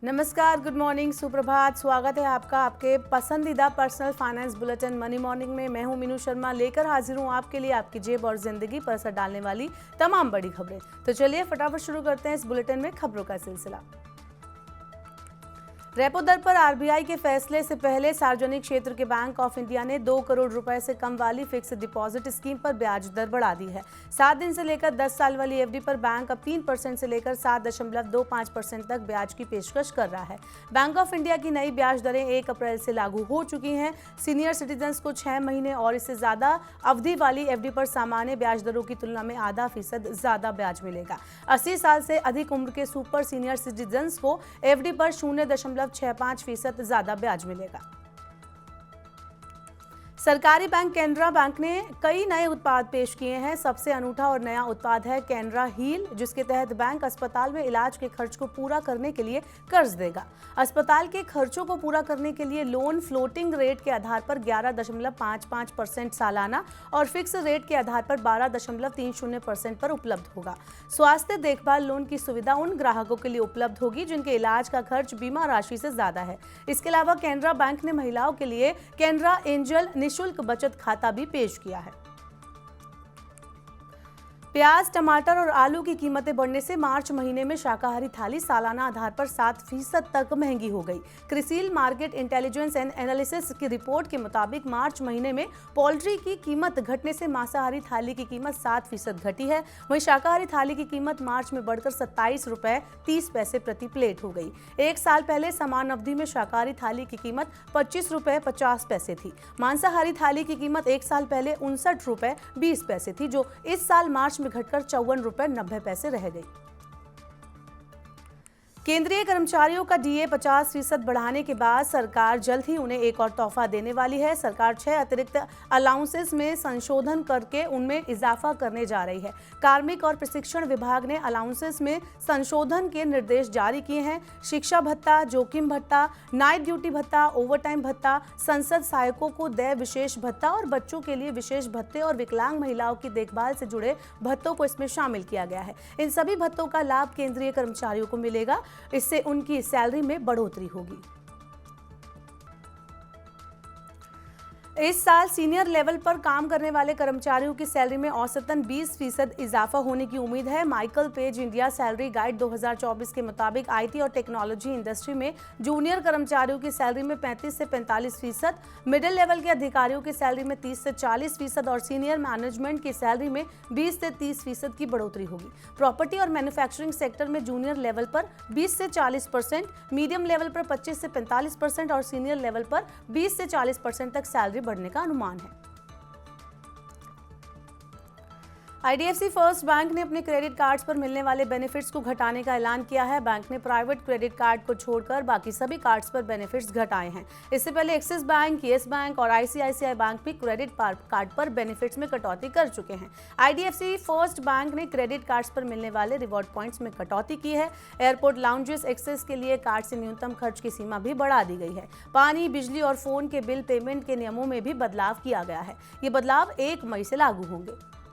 नमस्कार, good morning, सुप्रभात। स्वागत है आपका आपके पसंदीदा personal finance bulletin money morning में। मैं हूं मीनू शर्मा, लेकर हाजिर हूं आपके लिए आपकी जेब और जिंदगी पर असर डालने वाली तमाम बड़ी खबरें। तो चलिए फटाफट शुरू करते हैं इस बुलेटिन में खबरों का सिलसिला। रेपो दर पर आरबीआई के फैसले से पहले सार्वजनिक क्षेत्र के बैंक ऑफ इंडिया ने 2 करोड़ रुपए से कम वाली फिक्स डिपॉजिट स्कीम पर ब्याज दर बढ़ा दी है। 7 दिन से लेकर 10 साल वाली एफडी पर बैंक अब 3% से लेकर 7.25% तक ब्याज की पेशकश कर रहा है। बैंक ऑफ इंडिया की नई ब्याज दरें 1 अप्रैल से लागू हो चुकी हैं। सीनियर सिटीजन्स को 6 महीने और इससे ज्यादा अवधि वाली एफडी पर सामान्य ब्याज दरों की तुलना में आधा फीसद ज्यादा ब्याज मिलेगा। 80 साल से अधिक उम्र के सुपर सीनियर सिटीजन्स को एफडी पर 0.65% ज्यादा ब्याज मिलेगा। सरकारी बैंक कैनरा बैंक ने कई नए उत्पाद पेश किए हैं। सबसे अनूठा और नया उत्पाद है कैनरा हील, जिसके तहत बैंक अस्पताल में इलाज के खर्च को पूरा करने के लिए कर्ज देगा। अस्पताल के खर्चों को पूरा करने के लिए लोन फ्लोटिंग रेट के आधार पर 11.55% सालाना और फिक्स रेट के आधार पर 12.30% पर उपलब्ध होगा। स्वास्थ्य देखभाल लोन की सुविधा उन ग्राहकों के लिए उपलब्ध होगी जिनके इलाज का खर्च बीमा राशि से ज्यादा है। इसके अलावा कैनरा बैंक ने महिलाओं के लिए कैनरा एंजल निःशुल्क बचत खाता भी पेश किया है। प्याज, टमाटर और आलू की कीमतें बढ़ने से मार्च महीने में शाकाहारी थाली सालाना आधार पर 7% तक महंगी हो गई। CRISIL market intelligence and analysis की रिपोर्ट के मुताबिक मार्च महीने में पोल्ट्री की कीमत घटने से मांसाहारी थाली की कीमत 7% घटी है। वहीं शाकाहारी थाली की कीमत मार्च में बढ़कर 27 रुपए 30 पैसे प्रति प्लेट हो गई। एक साल पहले समान अवधि में शाकाहारी थाली की कीमत 25 रुपए 50 पैसे थी। मांसाहारी थाली की कीमत एक साल पहले 59 रुपए 20 पैसे थी, जो इस साल मार्च में घटकर 54 रुपए 90 पैसे रह गई। केंद्रीय कर्मचारियों का डीए 50% बढ़ाने के बाद सरकार जल्द ही उन्हें एक और तोहफा देने वाली है। सरकार 6 अतिरिक्त अलाउंसेस में संशोधन करके उनमें इजाफा करने जा रही है। कार्मिक और प्रशिक्षण विभाग ने अलाउंसेस में संशोधन के निर्देश जारी किए हैं। शिक्षा भत्ता, जोखिम भत्ता, नाइट ड्यूटी भत्ता, ओवरटाइम भत्ता, संसद सहायकों को देय विशेष भत्ता और बच्चों के लिए विशेष भत्ते और विकलांग महिलाओं की देखभाल से जुड़े भत्तों को इसमें शामिल किया गया है। इन सभी भत्तों का लाभ केंद्रीय कर्मचारियों को मिलेगा। इससे उनकी सैलरी में बढ़ोतरी होगी। इस साल सीनियर लेवल पर काम करने वाले कर्मचारियों की सैलरी में औसतन 20% इजाफा होने की उम्मीद है। Michael page India salary guide 2024 के मुताबिक आईटी और टेक्नोलॉजी इंडस्ट्री में जूनियर कर्मचारियों की सैलरी में 35 से 45%, मिडिल लेवल के अधिकारियों की सैलरी में 30 से 40% और सीनियर मैनेजमेंट की सैलरी में 20 से 30% की बढ़ोतरी होगी। प्रॉपर्टी और मैन्युफैक्चरिंग सेक्टर में जूनियर लेवल पर 20 से 40%, मीडियम लेवल पर 25 से 45% और सीनियर लेवल पर 20 से 40% तक सैलरी बढ़ने का अनुमान है। आईडीएफसी फर्स्ट बैंक ने अपने क्रेडिट कार्ड्स पर मिलने वाले बेनिफिट्स को घटाने का ऐलान किया है। बैंक ने प्राइवेट क्रेडिट कार्ड को छोड़कर बाकी सभी कार्ड्स पर बेनिफिट्स घटाए हैं। इससे पहले एक्सिस बैंक, येस बैंक और आईसीआईसीआई बैंक भी क्रेडिट कार्ड पर बेनिफिट्स में कटौती कर चुके हैं। आईडीएफसी फर्स्ट बैंक ने क्रेडिट कार्ड्स पर मिलने वाले रिवॉर्ड पॉइंट्स में कटौती की है। एयरपोर्ट लाउंजेस एक्सेस के लिए कार्ड से न्यूनतम खर्च की सीमा भी बढ़ा दी गई है। पानी, बिजली और फोन के बिल पेमेंट के नियमों में भी बदलाव किया गया है। ये बदलाव 1 मई से लागू होंगे।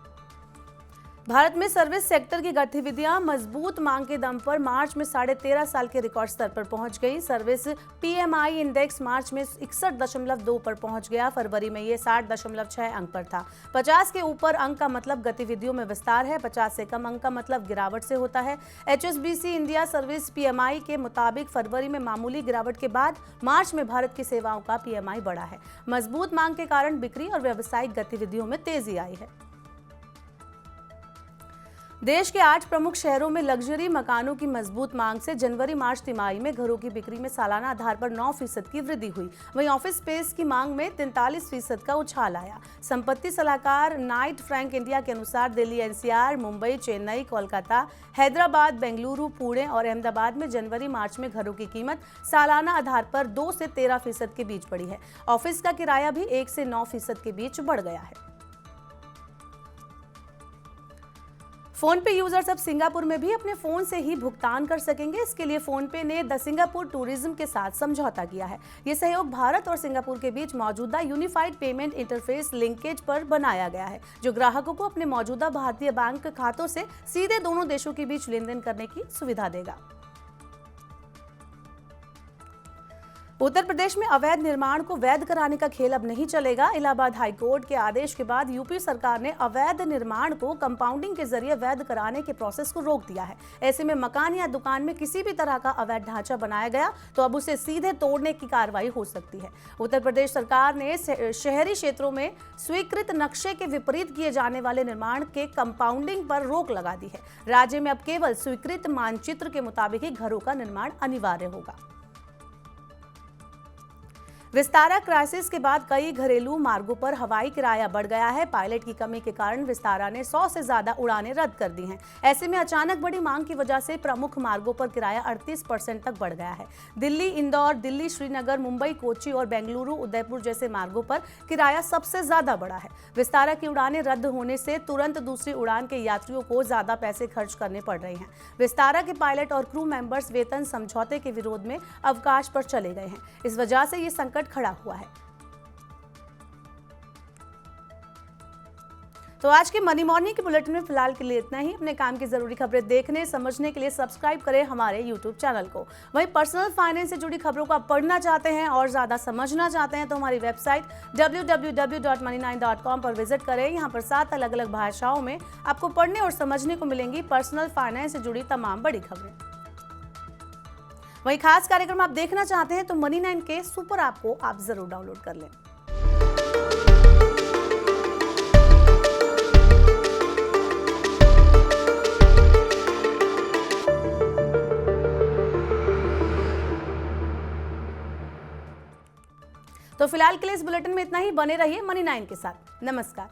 भारत में सर्विस सेक्टर की गतिविधियां मजबूत मांग के दम पर मार्च में 13.5 साल के रिकॉर्ड स्तर पर पहुंच गई। सर्विस पीएमआई इंडेक्स मार्च में 61.2 पर पहुंच गया। फरवरी में यह 60.6 अंक पर था। 50 के ऊपर अंक का मतलब गतिविधियों में विस्तार है। 50 से कम अंक का मतलब गिरावट से होता है। एचएसबीसी इंडिया सर्विस पीएमआई के मुताबिक फरवरी में मामूली गिरावट के बाद मार्च में भारत की सेवाओं का पीएमआई बढ़ा है। मजबूत मांग के कारण बिक्री और व्यावसायिक गतिविधियों में तेजी आई है। देश के 8 प्रमुख शहरों में लग्जरी मकानों की मजबूत मांग से जनवरी-मार्च तिमाही में घरों की बिक्री में सालाना आधार पर 9% की वृद्धि हुई। वहीं ऑफिस स्पेस की मांग में 43% का उछाल आया। संपत्ति सलाहकार नाइट फ्रैंक इंडिया के अनुसार दिल्ली एनसीआर, मुंबई, चेन्नई, कोलकाता, हैदराबाद, बेंगलुरु, पुणे और अहमदाबाद में जनवरी-मार्च में घरों की कीमत सालाना आधार पर 2 से 13% के बीच बढ़ी है। ऑफिस का किराया भी 1 से 9% के बीच बढ़ गया है। फोन पे यूजर्स अब सिंगापुर में भी अपने फोन से ही भुगतान कर सकेंगे। इसके लिए फोन पे ने द सिंगापुर टूरिज्म के साथ समझौता किया है। ये सहयोग भारत और सिंगापुर के बीच मौजूदा यूनिफाइड पेमेंट इंटरफेस लिंकेज पर बनाया गया है, जो ग्राहकों को अपने मौजूदा भारतीय बैंक खातों से सीधे दोनों देशों के बीच लेन देन करने की सुविधा देगा। उत्तर प्रदेश में अवैध निर्माण को वैध कराने का खेल अब नहीं चलेगा। इलाहाबाद हाई कोर्ट के आदेश के बाद यूपी सरकार ने अवैध निर्माण को कंपाउंडिंग के जरिए वैध कराने के प्रोसेस को रोक दिया है। ऐसे में मकान या दुकान में किसी भी तरह का अवैध ढांचा बनाया गया तो अब उसे सीधे तोड़ने की कार्रवाई हो सकती है। उत्तर प्रदेश सरकार ने शहरी क्षेत्रों में स्वीकृत नक्शे के विपरीत किए जाने वाले निर्माण के कंपाउंडिंग पर रोक लगा दी है। राज्य में अब केवल स्वीकृत मानचित्र के मुताबिक ही घरों का निर्माण अनिवार्य होगा। विस्तारा क्राइसिस के बाद कई घरेलू मार्गों पर हवाई किराया बढ़ गया है। पायलट की कमी के कारण विस्तारा ने 100 से ज्यादा उड़ानें रद्द कर दी हैं। ऐसे में अचानक बढ़ी मांग की वजह से प्रमुख मार्गों पर किराया 38% तक बढ़ गया है। दिल्ली इंदौर, दिल्ली श्रीनगर, मुंबई कोच्चि और बेंगलुरु उदयपुर जैसे मार्गों पर किराया सबसे ज्यादा बढ़ा है। विस्तारा की उड़ानें रद्द होने से तुरंत दूसरी उड़ान के यात्रियों को ज्यादा पैसे खर्च करने पड़ रहे हैं। विस्तारा के पायलट और क्रू मेंबर्स वेतन समझौते के विरोध में अवकाश पर चले गए हैं। इस वजह से ये संकट खड़ा हुआ है। तो आज के मनी मॉर्निंग के बुलेटिन में फिलहाल के लिए इतना ही। अपने काम की जरूरी खबरें देखने समझने के लिए सब्सक्राइब करें हमारे YouTube चैनल को। वहीं पर्सनल फाइनेंस से जुड़ी खबरों को आप पढ़ना चाहते हैं और ज्यादा समझना चाहते हैं तो हमारी वेबसाइट www.money9.com पर विजिट करें। यहाँ पर 7 अलग-अलग भाषाओं में आपको पढ़ने और समझने को मिलेंगी पर्सनल फाइनेंस से जुड़ी तमाम बड़ी खबरें। वही खास कार्यक्रम आप देखना चाहते हैं तो मनी 9 के सुपर ऐप को आप जरूर डाउनलोड कर लें। तो फिलहाल के लिए इस बुलेटिन में इतना ही। बने रहिए मनी 9 के साथ। नमस्कार।